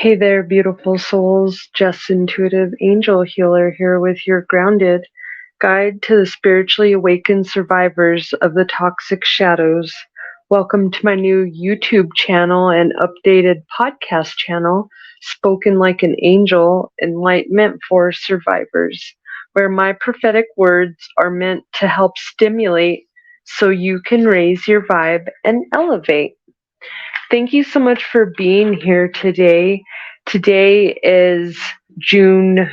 Hey there, beautiful souls. Jess Intuitive Angel Healer here with your grounded guide to the spiritually awakened survivors of the toxic shadows. Welcome to my new YouTube channel and updated podcast channel, Spoken Like an Angel, Enlightenment for Survivors, where my prophetic words are meant to help stimulate so you can raise your vibe and elevate. Thank you so much for being here today. Today is June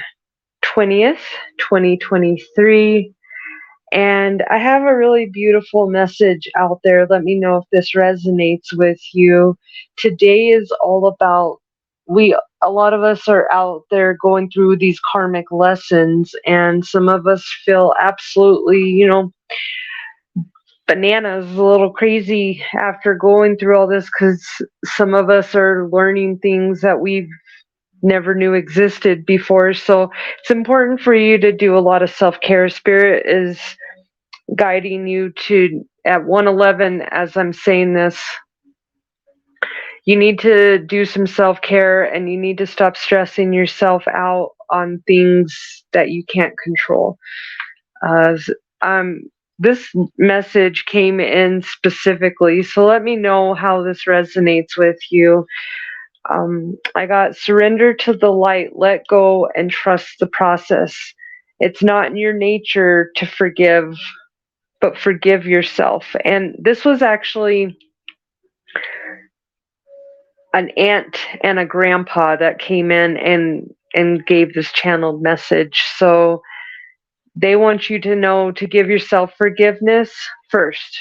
20th, 2023, and I have a really beautiful message out there. Let me know if this resonates with you. Today is all about a lot of us are out there going through these karmic lessons, and some of us feel absolutely, bananas, a little crazy after going through all this, because some of us are learning things that we've never knew existed before. So it's important for you to do a lot of self-care. Spirit is guiding you to, at 111, as I'm saying this, you need to do some self-care and you need to stop stressing yourself out on things that you can't control. This message came in specifically, so let me know how this resonates with you. I got surrender to the light, let go, and trust the process. It's not in your nature to forgive, but forgive yourself. And this was actually an aunt and a grandpa that came in and gave this channeled message. So they want you to know to give yourself forgiveness first,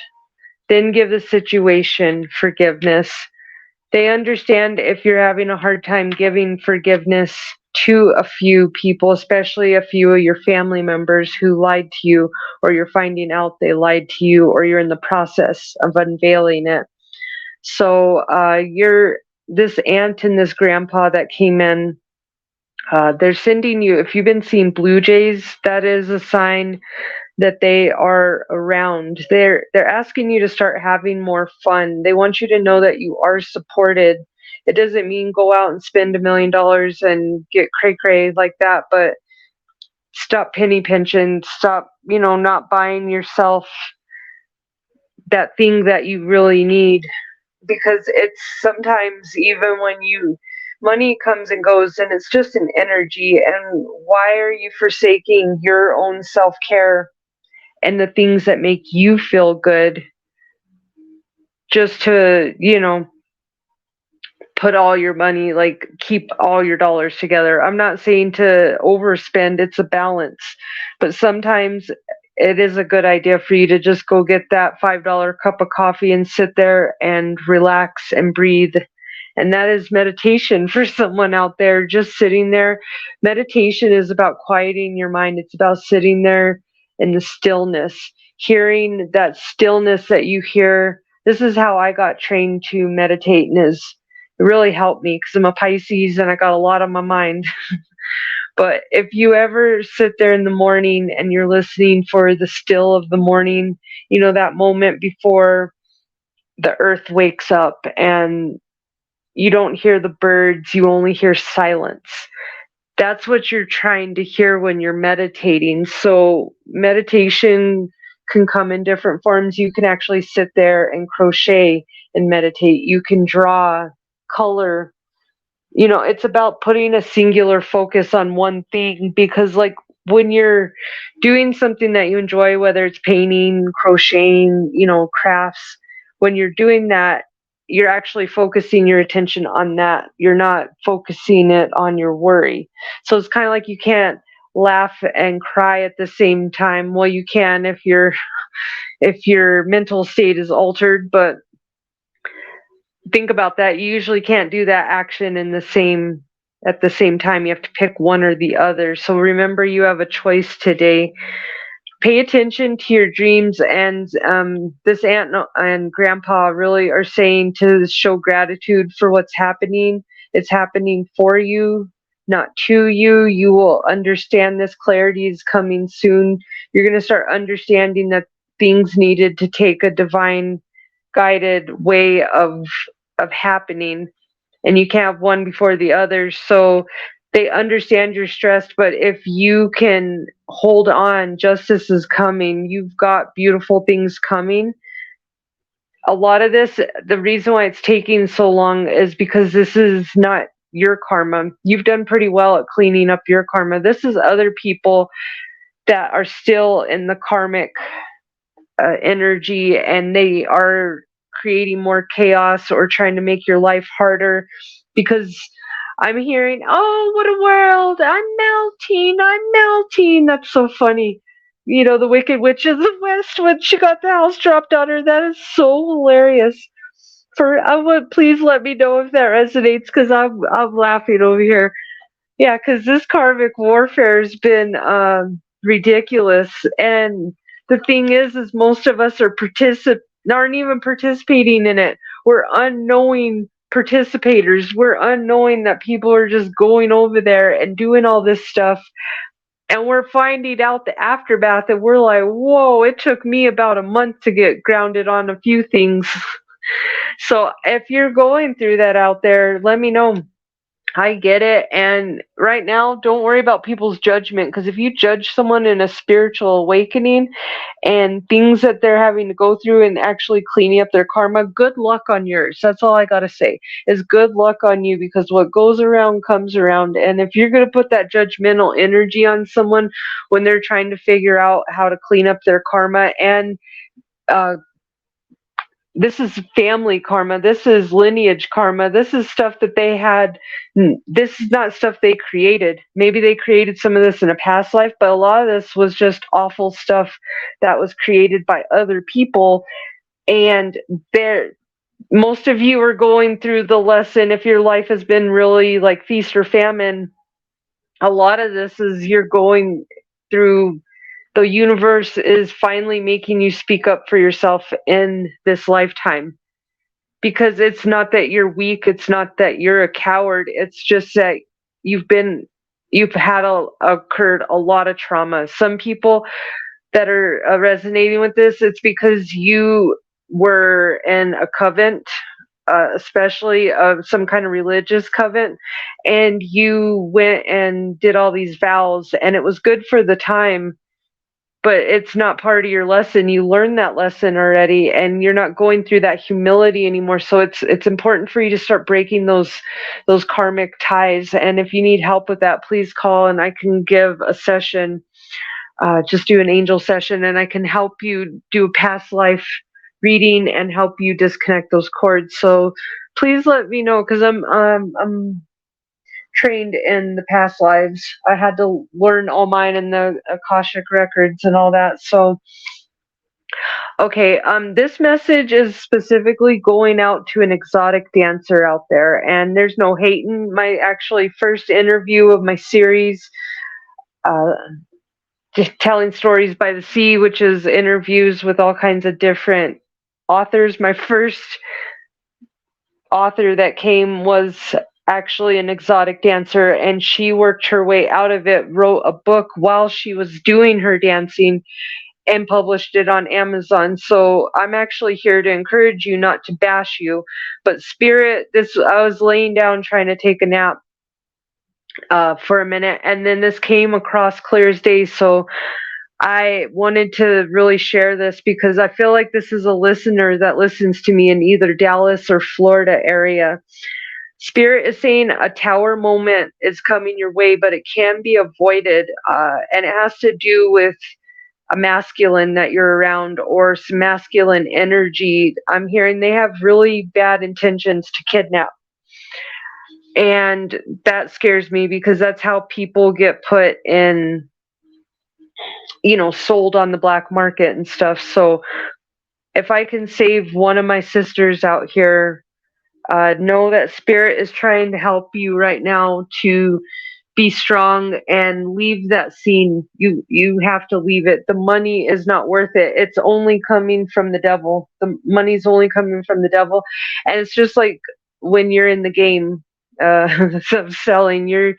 then give the situation forgiveness. They understand if you're having a hard time giving forgiveness to a few people, especially a few of your family members who lied to you, or you're finding out they lied to you, or you're in the process of unveiling it. So this aunt and this grandpa that came in, they're sending you, if you've been seeing blue jays, that is a sign that they are around. They're asking you to start having more fun. They want you to know that you are supported. It doesn't mean go out and spend $1 million and get cray-cray like that, but stop penny pinching, stop, not buying yourself that thing that you really need, because it's sometimes, even when money comes and goes, and it's just an energy. And why are you forsaking your own self-care and the things that make you feel good just to, put all your money, like keep all your dollars together? I'm not saying to overspend, it's a balance, but sometimes it is a good idea for you to just go get that $5 cup of coffee and sit there and relax and breathe. And that is meditation for someone out there, just sitting there. Meditation is about quieting your mind. It's about sitting there in the stillness, hearing that stillness that you hear. This is how I got trained to meditate, and it really helped me because I'm a Pisces and I got a lot on my mind. But if you ever sit there in the morning and you're listening for the still of the morning, that moment before the earth wakes up and you don't hear the birds, you only hear silence. That's what you're trying to hear when you're meditating. So meditation can come in different forms. You can actually sit there and crochet and meditate. You can draw, color. It's about putting a singular focus on one thing, because like when you're doing something that you enjoy, whether it's painting, crocheting, crafts, when you're doing that, you're actually focusing your attention on that. You're not focusing it on your worry. So it's kind of like you can't laugh and cry at the same time. Well, you can if your mental state is altered, but think about that. You usually can't do that action at the same time. You have to pick one or the other. So remember, you have a choice today. Pay attention to your dreams. And this aunt and grandpa really are saying to show gratitude for what's happening. It's happening for you, not to you. You will understand this. Clarity is coming soon. You're going to start understanding that things needed to take a divine guided way of happening. and you can't have one before the other. So they understand you're stressed, but if you can hold on, justice is coming. You've got beautiful things coming. A lot of this, the reason why it's taking so long is because this is not your karma. You've done pretty well at cleaning up your karma. This is other people that are still in the karmic energy, and they are creating more chaos or trying to make your life harder. Because I'm hearing, oh, what a world, I'm melting. That's so funny. You know, the Wicked Witch of the West, when she got the house dropped on her, that is so hilarious. Please let me know if that resonates, because I'm laughing over here. Yeah, because this karmic warfare has been ridiculous, and the thing is most of us aren't even participating in it. We're unknowing participators. We're unknowing that people are just going over there and doing all this stuff, and we're finding out the aftermath, and we're like, whoa! It took me about a month to get grounded on a few things. So if you're going through that out there, let me know. I get it. And right now, don't worry about people's judgment, because if you judge someone in a spiritual awakening and things that they're having to go through and actually cleaning up their karma, good luck on yours. That's all I got to say is good luck on you, because what goes around comes around. And if you're going to put that judgmental energy on someone when they're trying to figure out how to clean up their karma, and this is family karma, this is lineage karma, this is stuff that they had, this is not stuff they created. Maybe they created some of this in a past life, but a lot of this was just awful stuff that was created by other people. And most of you are going through the lesson. If your life has been really like feast or famine, a lot of this is you're going through. The universe is finally making you speak up for yourself in this lifetime, because it's not that you're weak, it's not that you're a coward, it's just that you've occurred a lot of trauma. Some people that are resonating with this, it's because you were in a covenant, especially of some kind of religious covenant, and you went and did all these vows, and it was good for the time, but it's not part of your lesson. You learned that lesson already, and you're not going through that humility anymore. So it's important for you to start breaking those karmic ties. And if you need help with that, please call, and I can give a session. Just do an angel session, and I can help you do a past life reading and help you disconnect those cords. So please let me know, because I'm trained in the past lives. I had to learn all mine in the Akashic records and all that. So, okay, this message is specifically going out to an exotic dancer out there, and there's no hating. My actually first interview of my series, Telling Stories by the Sea, which is interviews with all kinds of different authors. My first author that came was actually an exotic dancer, and she worked her way out of it, wrote a book while she was doing her dancing, and published it on Amazon. So I'm actually here to encourage you, not to bash you, but spirit, I was laying down trying to take a nap for a minute, and then this came across clear as day. So I wanted to really share this, because I feel like this is a listener that listens to me in either Dallas or Florida area. Spirit is saying a tower moment is coming your way, but it can be avoided, and it has to do with a masculine that you're around, or some masculine energy. I'm hearing they have really bad intentions to kidnap, and that scares me, because that's how people get put in, sold on the black market and stuff. So if I can save one of my sisters out here, know that spirit is trying to help you right now to be strong and leave that scene. You have to leave it. The money is not worth it. It's only coming from the devil. The money's only coming from the devil. And it's just like when you're in the game of selling, you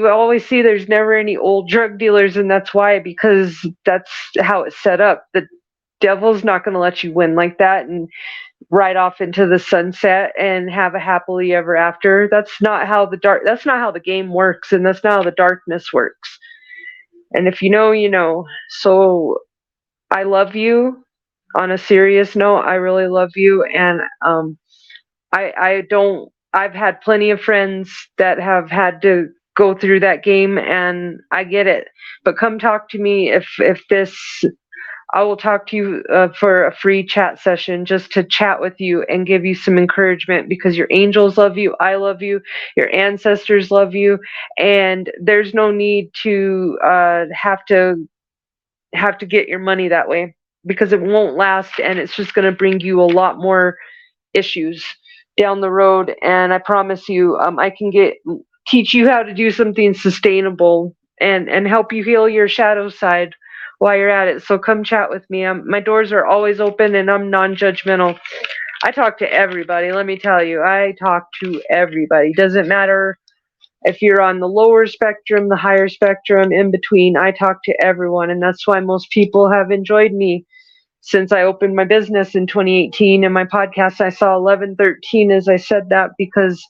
always see there's never any old drug dealers, and that's why, because that's how it's set up. The devil's not going to let you win like that, and ride off into the sunset and have a happily ever after. That's not how the game works, and that's not how the darkness works. And if you know, you know. So I love you. On a serious note, I really love you, and I don't. I've had plenty of friends that have had to go through that game, and I get it. But come talk to me if this. I will talk to you for a free chat session just to chat with you and give you some encouragement, because your angels love you, I love you, your ancestors love you, and there's no need to have to get your money that way, because it won't last, and it's just going to bring you a lot more issues down the road. And I promise you, I can teach you how to do something sustainable and help you heal your shadow side while you're at it. So come chat with me. My doors are always open, and I'm non-judgmental. I talk to everybody. Let me tell you, I talk to everybody. Doesn't matter if you're on the lower spectrum, the higher spectrum, in between. I talk to everyone, and that's why most people have enjoyed me since I opened my business in 2018. And my podcast, I saw 1113 as I said that, because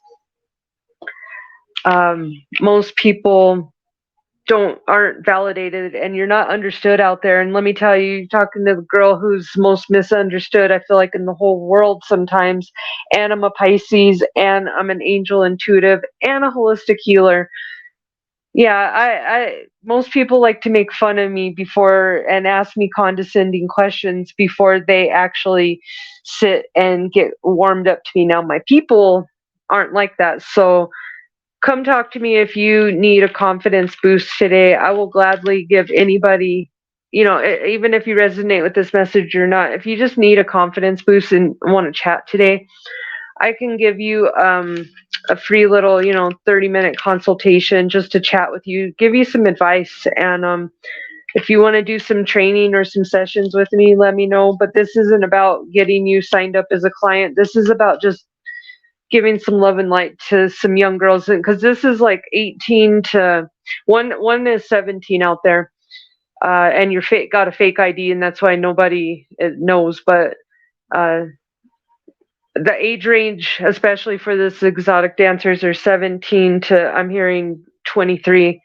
most people aren't validated, and you're not understood out there. And let me tell you, talking to the girl who's most misunderstood, I feel like, in the whole world sometimes. And I'm a Pisces, and I'm an angel intuitive, and a holistic healer. Yeah, I most people like to make fun of me before and ask me condescending questions before they actually sit and get warmed up to me. Now my people aren't like that. So come talk to me if you need a confidence boost today. I will gladly give anybody, even if you resonate with this message or not, if you just need a confidence boost and want to chat today, I can give you a free little, 30-minute consultation just to chat with you, give you some advice. And if you want to do some training or some sessions with me, let me know. But this isn't about getting you signed up as a client. This is about just giving some love and light to some young girls, because this is like 18 to one is 17 out there, and you're got a fake ID, and that's why nobody knows. But the age range, especially for this exotic dancers, are 17 to, I'm hearing, 23.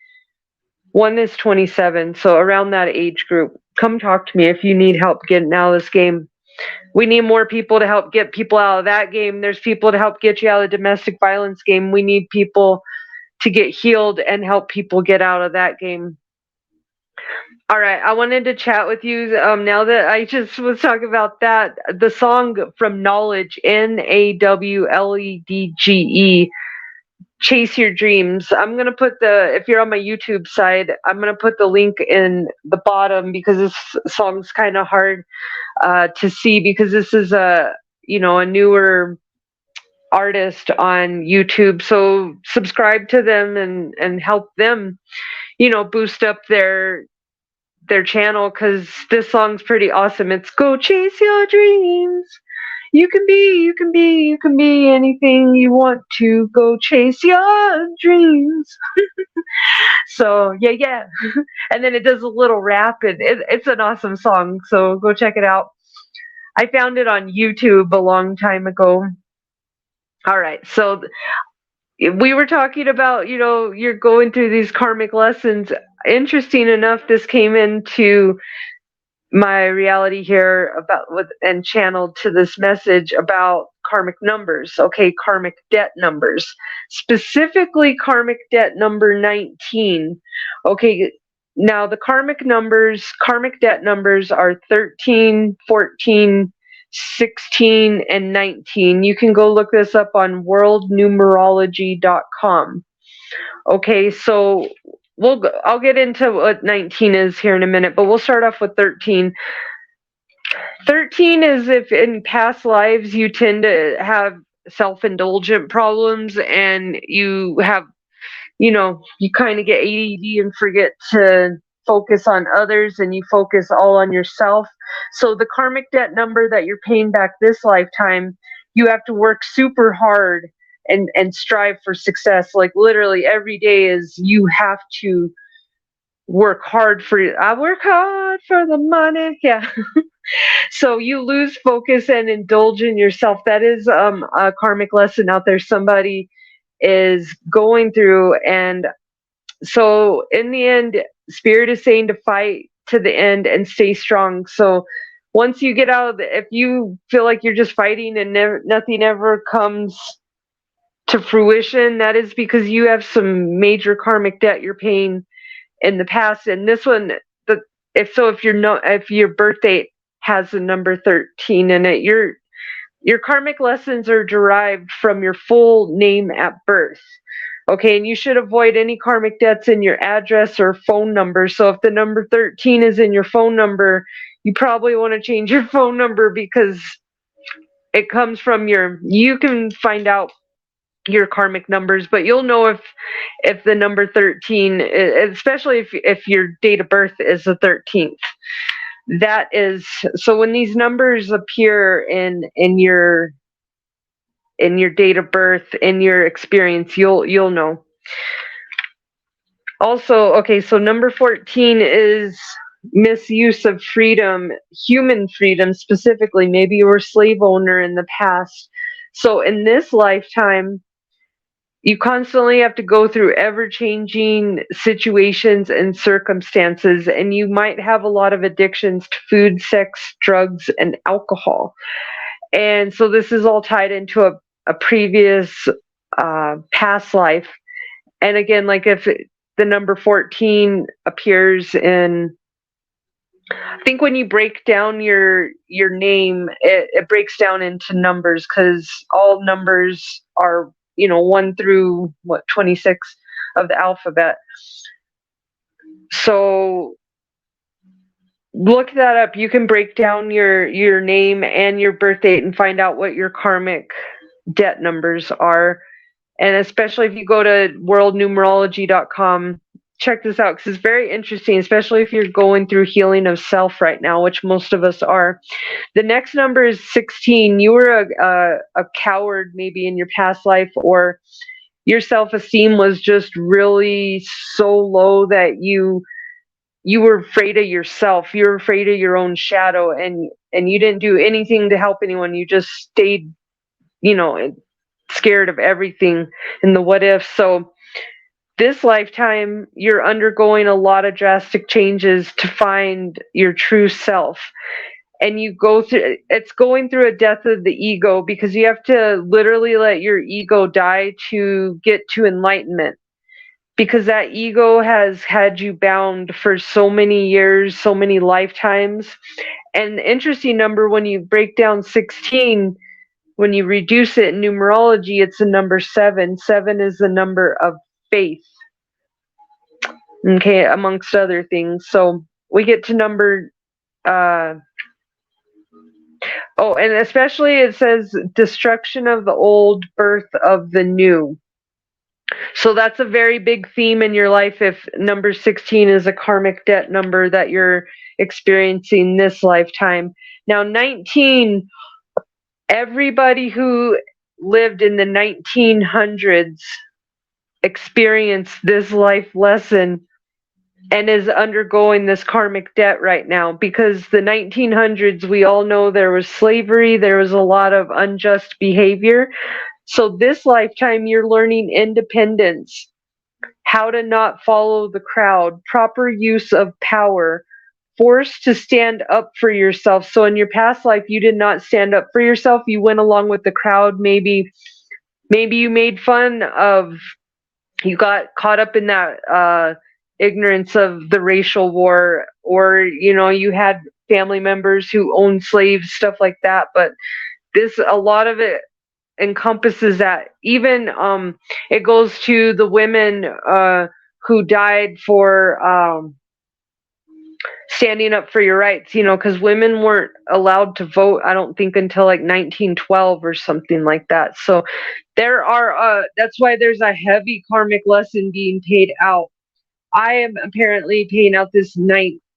One is 27, so around that age group. Come talk to me if you need help getting out of this game. We need more people to help get people out of that game. There's people to help get you out of the domestic violence game. We need people to get healed and help people get out of that game. All right, I wanted to chat with you now that I just was talking about that. The song from Knowledge, Nawledge, Chase Your Dreams. I'm going to put if you're on my YouTube side, I'm going to put the link in the bottom, because this song's kind of hard to see, because this is a newer artist on YouTube. So subscribe to them and help them, boost up their channel, because this song's pretty awesome. It's Go Chase Your Dreams. You can be anything you want to. Go chase your dreams. So yeah. And then it does a little rap, and it's an awesome song. So go check it out. I found it on YouTube a long time ago. All right, so we were talking about, you're going through these karmic lessons. Interesting enough, this came into my reality here and channeled to this message about karmic numbers. Okay, karmic debt numbers, specifically karmic debt number 19. Okay, now the karmic debt numbers are 13, 14, 16, and 19. You can go look this up on worldnumerology.com. Okay, so I'll get into what 19 is here in a minute, but we'll start off with 13. 13 is if in past lives you tend to have self-indulgent problems, and you have, you kind of get ADD and forget to focus on others, and you focus all on yourself. So the karmic debt number that you're paying back this lifetime, you have to work super hard and strive for success. Like literally every day is, you have to work hard I work hard for the money. Yeah. So you lose focus and indulge in yourself. That is a karmic lesson out there somebody is going through. And so in the end, spirit is saying to fight to the end and stay strong. So once you get out of if you feel like you're just fighting and nothing ever comes to fruition, that is because you have some major karmic debt you're paying in the past. And this one, if your birth date has the number 13 in it, your karmic lessons are derived from your full name at birth. Okay, and you should avoid any karmic debts in your address or phone number. So if the number 13 is in your phone number, you probably want to change your phone number because it comes from you can find out your karmic numbers, but you'll know if the number 13, especially if your date of birth is the 13th. That is, so when these numbers appear in your date of birth, in your experience, you'll know. Also, okay, so number 14 is misuse of freedom, human freedom specifically. Maybe you were a slave owner in the past. So in this lifetime, you constantly have to go through ever-changing situations and circumstances, and you might have a lot of addictions to food, sex, drugs, and alcohol. And so this is all tied into a previous past life. And again, like if the number 14 appears in, I think when you break down your name, it breaks down into numbers because all numbers are 1 through 26 of the alphabet. So look that up. You can break down your name and your birth date and find out what your karmic debt numbers are. And especially if you go to worldnumerology.com, check this out because it's very interesting, especially if you're going through healing of self right now, which most of us are. The next number is 16. You were a coward maybe in your past life, or your self-esteem was just really so low that you were afraid of yourself. You were afraid of your own shadow, and you didn't do anything to help anyone. You just stayed, scared of everything and the what if. So this lifetime, you're undergoing a lot of drastic changes to find your true self. And it's going through a death of the ego because you have to literally let your ego die to get to enlightenment. Because that ego has had you bound for so many years, so many lifetimes. And the interesting number, when you break down 16, when you reduce it in numerology, it's the number 7. 7 is the number of faith. Okay, amongst other things. So we get to number and especially it says destruction of the old, birth of the new. So that's a very big theme in your life if number 16 is a karmic debt number that you're experiencing this lifetime. Now 19, everybody who lived in the 1900s experienced this life lesson and is undergoing this karmic debt right now, because the 1900s, we all know there was slavery, there was a lot of unjust behavior. So this lifetime, you're learning independence, how to not follow the crowd, proper use of power, forced to stand up for yourself. So in your past life, you did not stand up for yourself. You went along with the crowd. Maybe you made fun of, you got caught up in that ignorance of the racial war, or you had family members who owned slaves, stuff like that. But a lot of it encompasses that. Even it goes to the women who died for standing up for your rights, because women weren't allowed to vote, I don't think, until like 1912 or something like that. So there are that's why there's a heavy karmic lesson being paid out. I am apparently paying out this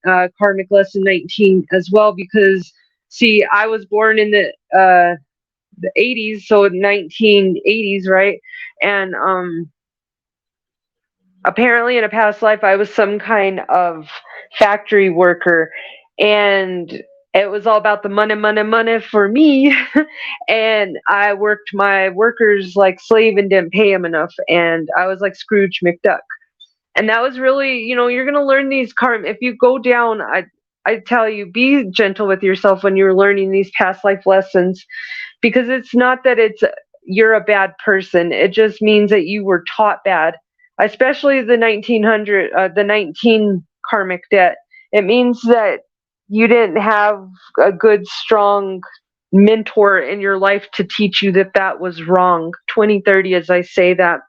karmic lesson 19 as well, because see, I was born in the 80s, so 1980s, right? And apparently in a past life I was some kind of factory worker, and It was all about the money, money, money for me. And I worked my workers like slave and didn't pay them enough. And I was like Scrooge McDuck. And that was really, you're going to learn these karma. If you go down, I tell you, be gentle with yourself when you're learning these past life lessons, because it's not that you're a bad person. It just means that you were taught bad, especially the 19 karmic debt. It means that you didn't have a good, strong mentor in your life to teach you that that was wrong. 2030, as I say that.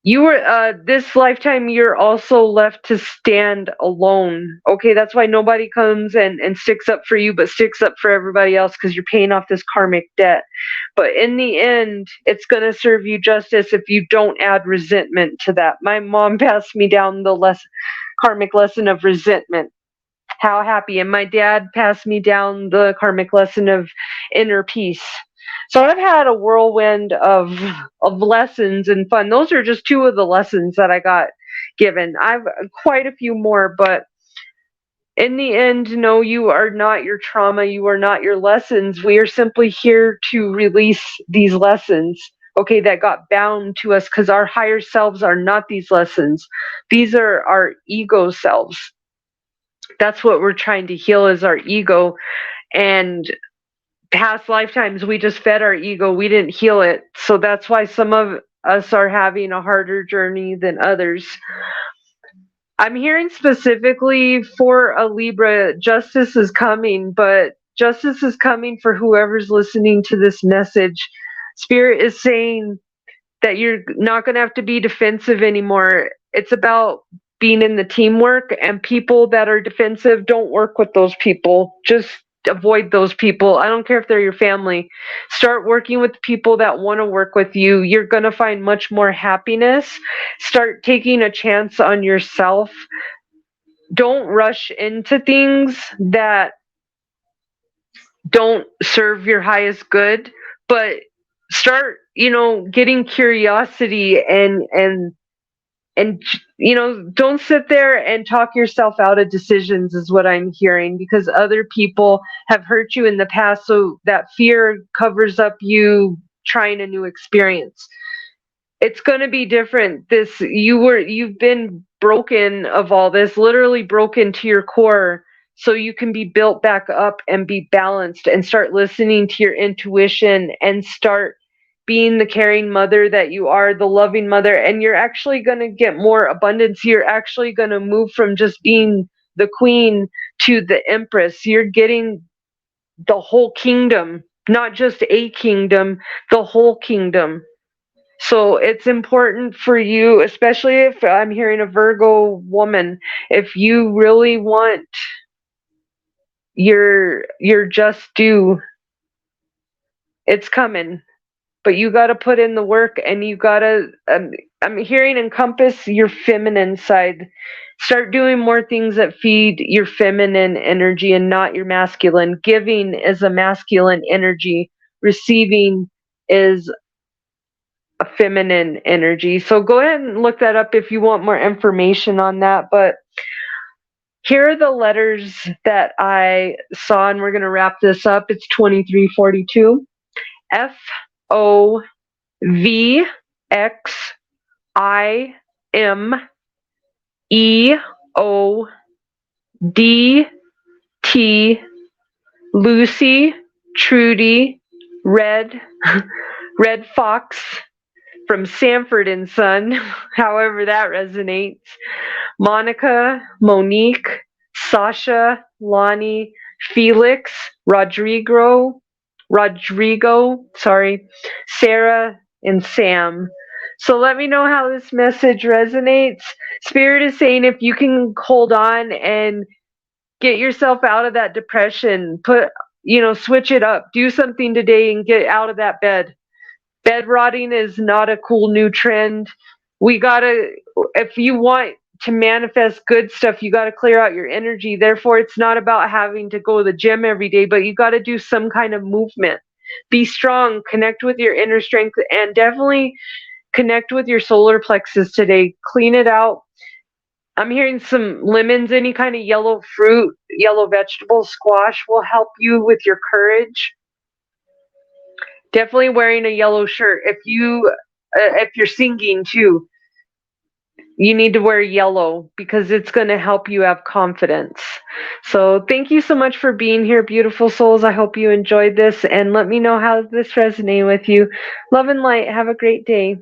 You were this lifetime you're also left to stand alone. Okay, that's why nobody comes and sticks up for you, but sticks up for everybody else, because you're paying off this karmic debt. But in the end, it's going to serve you justice if you don't add resentment to that. My mom passed me down the karmic lesson of resentment. How happy. And my dad passed me down the karmic lesson of inner peace. So I've had a whirlwind of lessons and fun. Those are just two of the lessons that I got given. I've quite a few more, but in the end, no, you are not your trauma. You are not your lessons. We are simply here to release these lessons, okay, that got bound to us, because our higher selves are not these lessons. These are our ego selves. That's what we're trying to heal, is our ego. And past lifetimes, we just fed our ego. We didn't heal it. So that's why some of us are having a harder journey than others. I'm hearing specifically for a Libra, justice is coming, but justice is coming for whoever's listening to this message. Spirit is saying that you're not going to have to be defensive anymore. It's about being in the teamwork, and people that are defensive, don't work with those people. Just avoid those people. I don't care if they're your family. Start working with people that want to work with you. You're going to find much more happiness. Start taking a chance on yourself. Don't rush into things that don't serve your highest good, but start, getting curiosity and don't sit there and talk yourself out of decisions, is what I'm hearing, because other people have hurt you in the past, so that fear covers up you trying a new experience. It's going to be different. You've been broken of all this, literally broken to your core, so you can be built back up and be balanced and start listening to your intuition and start being the caring mother that you are, the loving mother, and you're actually going to get more abundance. You're actually going to move from just being the queen to the empress. You're getting the whole kingdom, not just a kingdom, the whole kingdom. So it's important for you, especially if I'm hearing a Virgo woman, if you really want your just due, it's coming. But you got to put in the work, and you got to, I'm hearing, encompass your feminine side. Start doing more things that feed your feminine energy and not your masculine. Giving is a masculine energy. Receiving is a feminine energy. So go ahead and look that up if you want more information on that. But here are the letters that I saw, and we're going to wrap this up. It's 2342. FOVXIMEODT, Lucy, Trudy, Red Fox from Sanford and Son, however that resonates, Monica, Monique, Sasha, Lonnie, Felix, Rodrigo, Sarah, and Sam. So let me know how this message resonates. Spirit is saying if you can hold on and get yourself out of that depression, switch it up, do something today and get out of that bed. Bed rotting is not a cool new trend. If you want to manifest good stuff, you got to clear out your energy. Therefore, it's not about having to go to the gym every day, but you got to do some kind of movement. Be strong, connect with your inner strength, and definitely connect with your solar plexus today. Clean it out. I'm hearing some lemons, any kind of yellow fruit, yellow vegetable, squash will help you with your courage. Definitely wearing a yellow shirt. If you're singing too, you need to wear yellow because it's going to help you have confidence. So thank you so much for being here, beautiful souls. I hope you enjoyed this, and let me know how this resonated with you. Love and light. Have a great day.